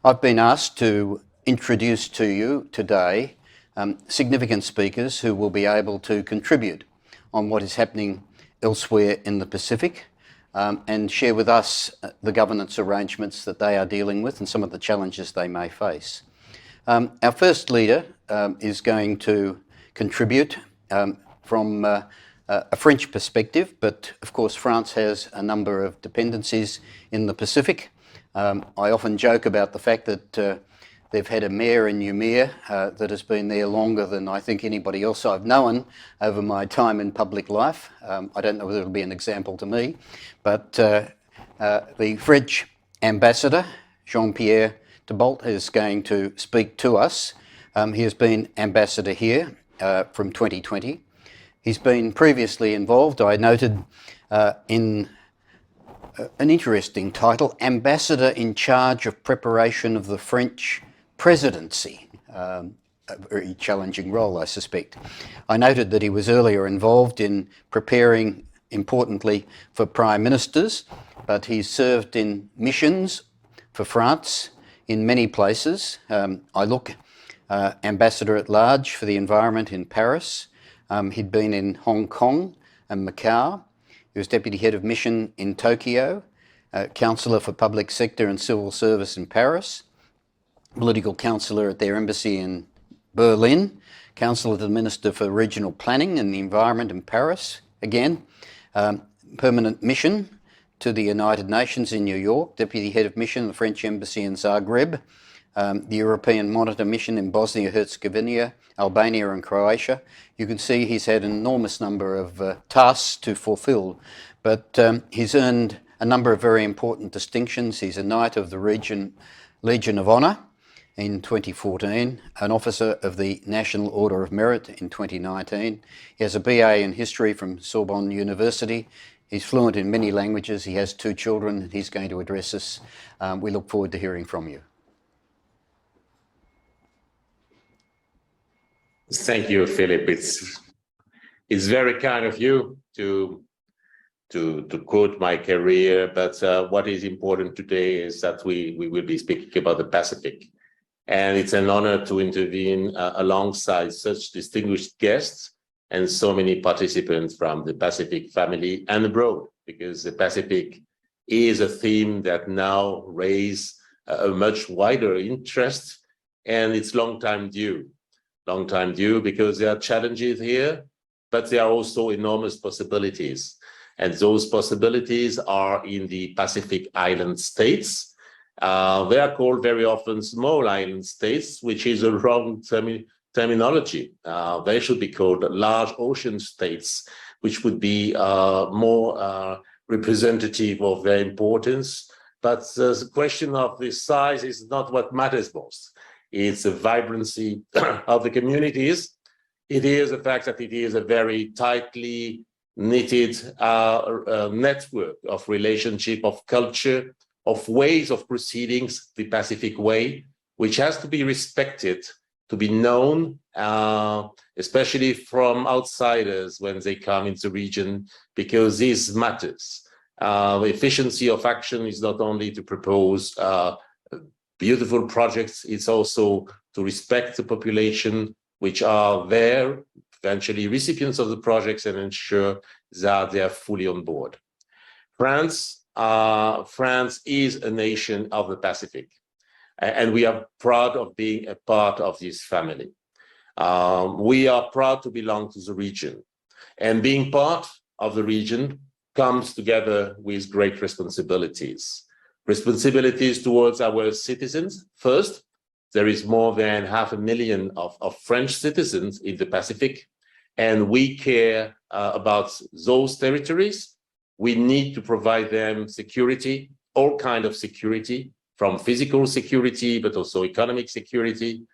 I've been asked to introduce to you today significant speakers who will be able to contribute on what is happening elsewhere in the Pacific and share with us the governance arrangements that they are dealing with and some of the challenges they may face. Our first leader is going to contribute from a French perspective, but of course France has a number of dependencies in the Pacific. I often joke about the fact that they've had a mayor in Umea that has been there longer than I think anybody else I've known over my time in public life. I don't know whether it'll be an example to me, but the French ambassador, Jean-Pierre Thébault, is going to speak to us. He has been ambassador here from 2020. He's been previously involved, I noted, in an interesting title, Ambassador in Charge of Preparation of the French Presidency. A very challenging role, I suspect. I noted that he was earlier involved in preparing, importantly, for prime ministers, but he's served in missions for France in many places. I look Ambassador at Large for the Environment in Paris. He'd been in Hong Kong and Macau. He was Deputy Head of Mission in Tokyo, Councillor for Public Sector and Civil Service in Paris, Political Councillor at their embassy in Berlin, Councillor to the Minister for Regional Planning and the Environment in Paris, again, Permanent Mission to the United Nations in New York, Deputy Head of Mission, the French Embassy in Zagreb, the European Monitor Mission in Bosnia-Herzegovina, Albania and Croatia. You can see he's had an enormous number of tasks to fulfil, but he's earned a number of very important distinctions. He's a Knight of the Legion of Honour in 2014, an Officer of the National Order of Merit in 2019. He has a BA in History from Sorbonne University. He's fluent in many languages. He has 2 children. He's going to address us. We look forward to hearing from you. Thank you, Philip. It's very kind of you to quote my career, but what is important today is that we will be speaking about the Pacific. And it's an honor to intervene alongside such distinguished guests and so many participants from the Pacific family and abroad, because the Pacific is a theme that now raises a much wider interest, and it's long time due because there are challenges here, but there are also enormous possibilities. And those possibilities are in the Pacific island states. They are called very often small island states, which is a wrong terminology. They should be called large ocean states, which would be more representative of their importance. But the question of the size is not what matters most. It's the vibrancy of the communities. It is the fact that it is a very tightly knitted network of relationship, of culture, of ways of proceedings, the Pacific way, which has to be respected, to be known, especially from outsiders when they come into the region, because this matters. The efficiency of action is not only to propose beautiful projects, it's also to respect the population which are there, eventually recipients of the projects, and ensure that they are fully on board. France is a nation of the Pacific, and we are proud of being a part of this family. We are proud to belong to the region, and being part of the region comes together with great responsibilities. Responsibilities towards our citizens. First, there is more than 500,000 of French citizens in the Pacific, and we care about those territories. We need to provide them security, all kinds of security, from physical security, but also economic security,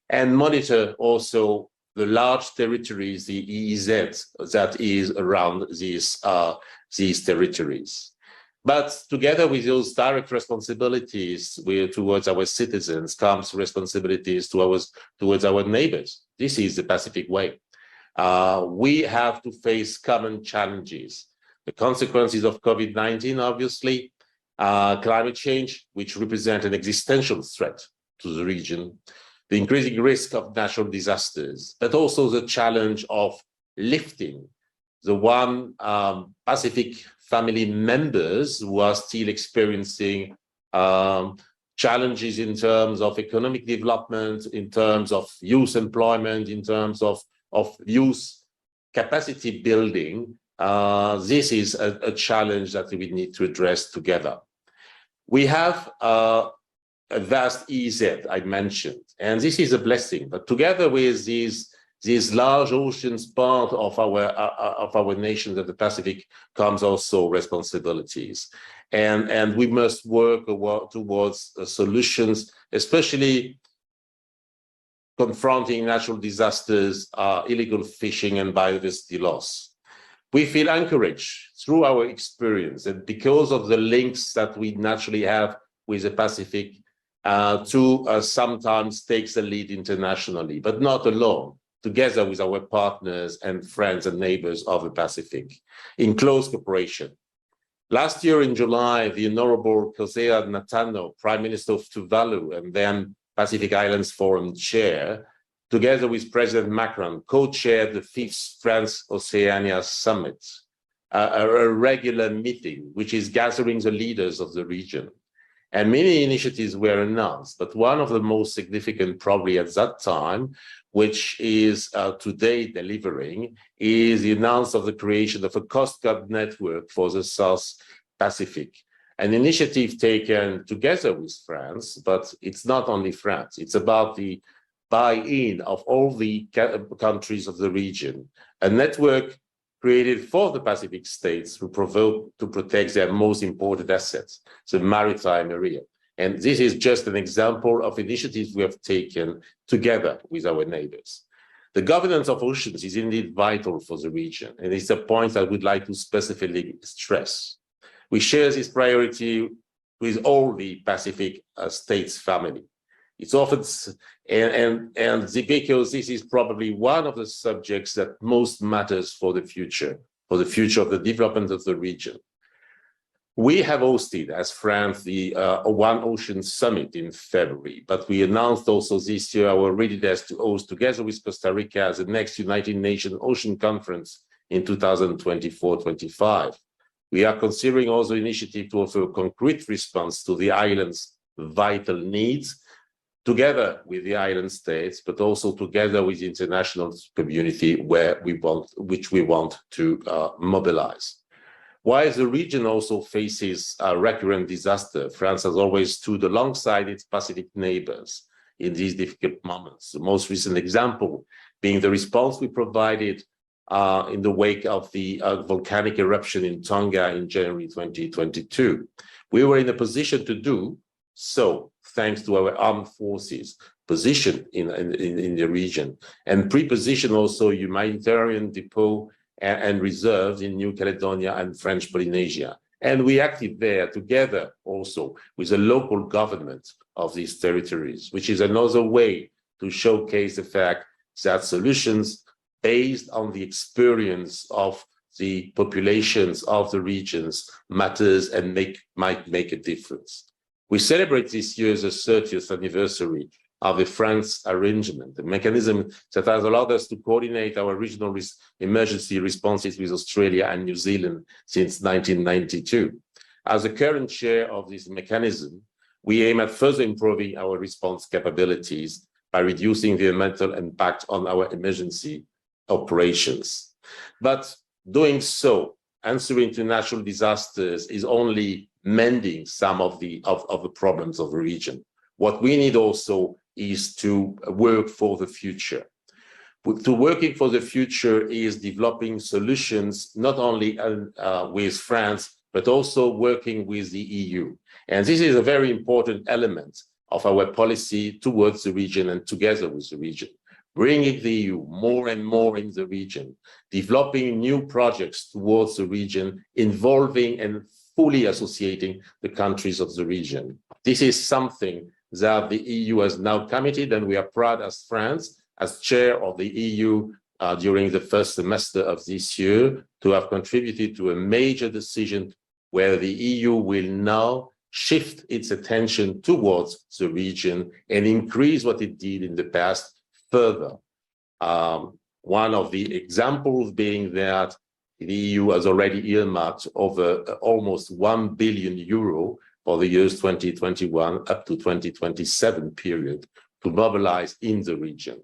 and monitor also the large territories, the EEZ, that is around these territories. But together with those direct responsibilities towards our citizens comes responsibilities towards our neighbors. This is the Pacific way. We have to face common challenges. The consequences of COVID-19, obviously, climate change, which represents an existential threat to the region, the increasing risk of natural disasters, but also the challenge of lifting the one Pacific family members who are still experiencing challenges in terms of economic development, in terms of youth employment, in terms of youth capacity building. This is a challenge that we need to address together. We have a vast EEZ, I mentioned, and this is a blessing, but together with these large oceans part of our nations of the Pacific comes also responsibilities. And we must work towards solutions, especially confronting natural disasters, illegal fishing and biodiversity loss. We feel encouraged through our experience and because of the links that we naturally have with the Pacific to sometimes take the lead internationally, but not alone, together with our partners and friends and neighbors of the Pacific, in close cooperation. Last year in July, the Honorable José Natano, Prime Minister of Tuvalu and then Pacific Islands Forum Chair, together with President Macron, co-chaired the 5th France-Oceania Summit, a regular meeting which is gathering the leaders of the region. And many initiatives were announced, but one of the most significant probably at that time, which is today delivering, is the announcement of the creation of a Coast Guard network for the South Pacific. An initiative taken together with France, but it's not only France, it's about the buy-in of all the countries of the region. A network created for the Pacific states to protect their most important assets, the maritime area. And this is just an example of initiatives we have taken together with our neighbors. The governance of oceans is indeed vital for the region, and it's a point I would like to specifically stress. We share this priority with all the Pacific states family. It's often, because this is probably one of the subjects that most matters for the future of the development of the region. We have hosted, as France, the One Ocean Summit in February, but we announced also this year our readiness to host, together with Costa Rica, the next United Nations Ocean Conference in 2024-25. We are considering also initiative to offer a concrete response to the island's vital needs, together with the island states, but also together with the international community which we want to mobilize. While the region also faces a recurrent disaster, France has always stood alongside its Pacific neighbors in these difficult moments. The most recent example being the response we provided in the wake of the volcanic eruption in Tonga in January 2022. We were in a position to do so thanks to our armed forces positioned in the region and pre-position also humanitarian depot and reserves in New Caledonia and French Polynesia. And we acted there together also with the local government of these territories, which is another way to showcase the fact that solutions based on the experience of the populations of the regions matters and might make a difference. We celebrate this year the 30th anniversary of the France arrangement, the mechanism that has allowed us to coordinate our regional emergency responses with Australia and New Zealand since 1992. As the current chair of this mechanism, we aim at further improving our response capabilities by reducing the environmental impact on our emergency operations. But doing so, answering to natural disasters is only mending some of the problems of the region. What we need also is to work for the future. Working for the future is developing solutions not only with France, but also working with the EU. And this is a very important element of our policy towards the region and together with the region. Bringing the EU more and more in the region, developing new projects towards the region, involving and fully associating the countries of the region. This is something that the EU has now committed, and we are proud as France, as chair of the EU during the first semester of this year, to have contributed to a major decision where the EU will now shift its attention towards the region and increase what it did in the past further. One of the examples being that the EU has already earmarked over almost 1 billion euro for the years 2021 up to 2027 period to mobilize in the region.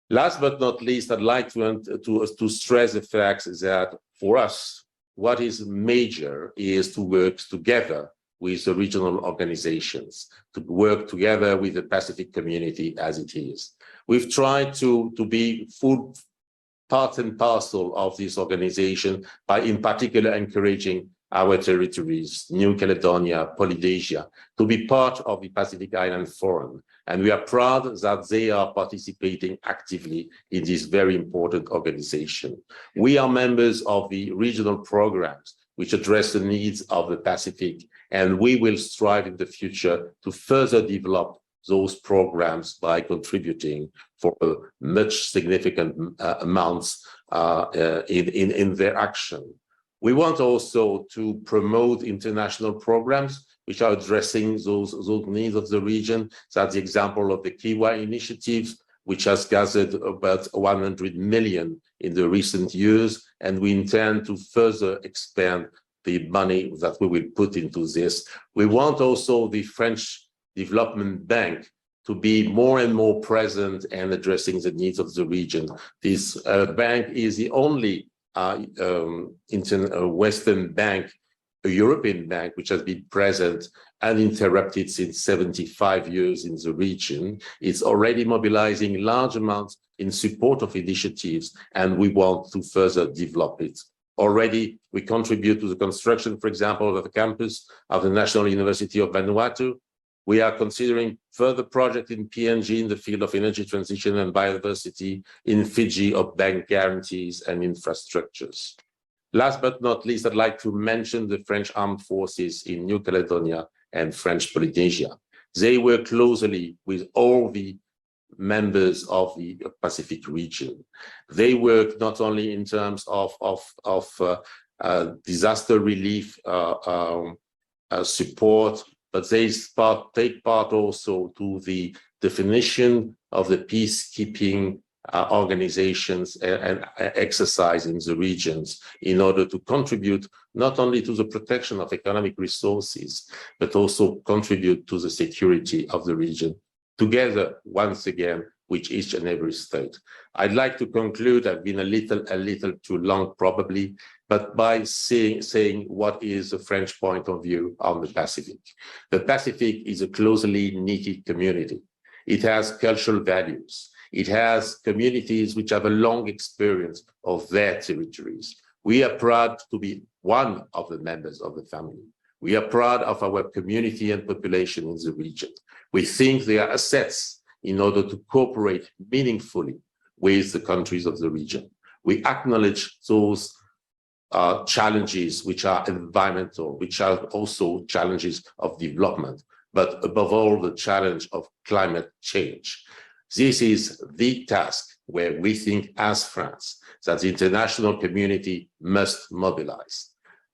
Last but not least, I'd like to stress the fact that for us, what is major is to work together with the regional organizations, to work together with the Pacific community as it is. We've tried to be full part and parcel of this organization by in particular encouraging our territories, New Caledonia, Polynesia, to be part of the Pacific Island Forum. And we are proud that they are participating actively in this very important organization. We are members of the regional programs which address the needs of the Pacific, and we will strive in the future to further develop those programs by contributing for much significant amounts in their action. We want also to promote international programs which are addressing those needs of the region. That's the example of the Kiwa initiative, which has gathered about 100 million in the recent years, and we intend to further expand the money that we will put into this. We want also the French Development Bank to be more and more present and addressing the needs of the region. This bank is the only Western bank, a European bank, which has been present uninterrupted since 75 years in the region. It's already mobilizing large amounts in support of initiatives, and we want to further develop it. Already, we contribute to the construction, for example, of the campus of the National University of Vanuatu. We are considering further projects in PNG in the field of energy transition and biodiversity, in Fiji of bank guarantees and infrastructures. Last but not least, I'd like to mention the French Armed Forces in New Caledonia and French Polynesia. They work closely with all the members of the Pacific region. They work not only in terms of disaster relief support, but they take part also to the definition of the peacekeeping organizations and exercise in the regions in order to contribute not only to the protection of economic resources, but also contribute to the security of the region, together, once again, with each and every state. I'd like to conclude, I've been a little too long probably, but by saying what is the French point of view on the Pacific. The Pacific is a closely knitted community. It has cultural values. It has communities which have a long experience of their territories. We are proud to be one of the members of the family. We are proud of our community and population in the region. We think they are assets in order to cooperate meaningfully with the countries of the region. We acknowledge those challenges which are environmental, which are also challenges of development, but above all, the challenge of climate change. This is the task where we think as France that the international community must mobilize.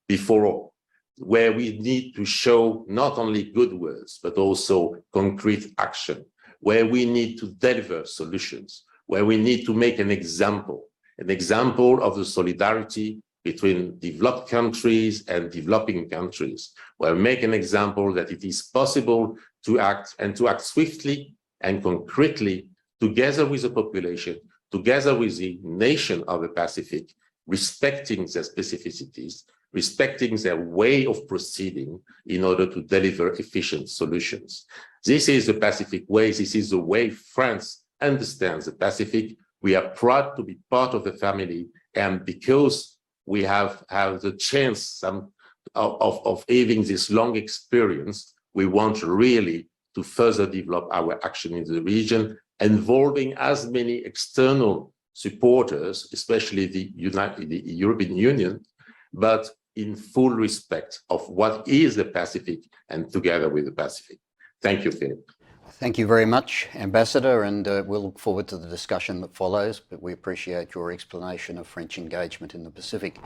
Before all, where we need to show not only good words, but also concrete action, where we need to deliver solutions, where we need to make an example of the solidarity between developed countries and developing countries, where we make an example that it is possible to act and to act swiftly and concretely together with the population, together with the nation of the Pacific, respecting their specificities, respecting their way of proceeding in order to deliver efficient solutions. This is the Pacific way. This is the way France understands the Pacific. We are proud to be part of the family, and because we have the chance of having this long experience, we want really to further develop our action in the region, involving as many external supporters, especially the European Union, but in full respect of what is the Pacific and together with the Pacific. Thank you, Philip. Thank you very much, Ambassador, and we'll look forward to the discussion that follows, but we appreciate your explanation of French engagement in the Pacific.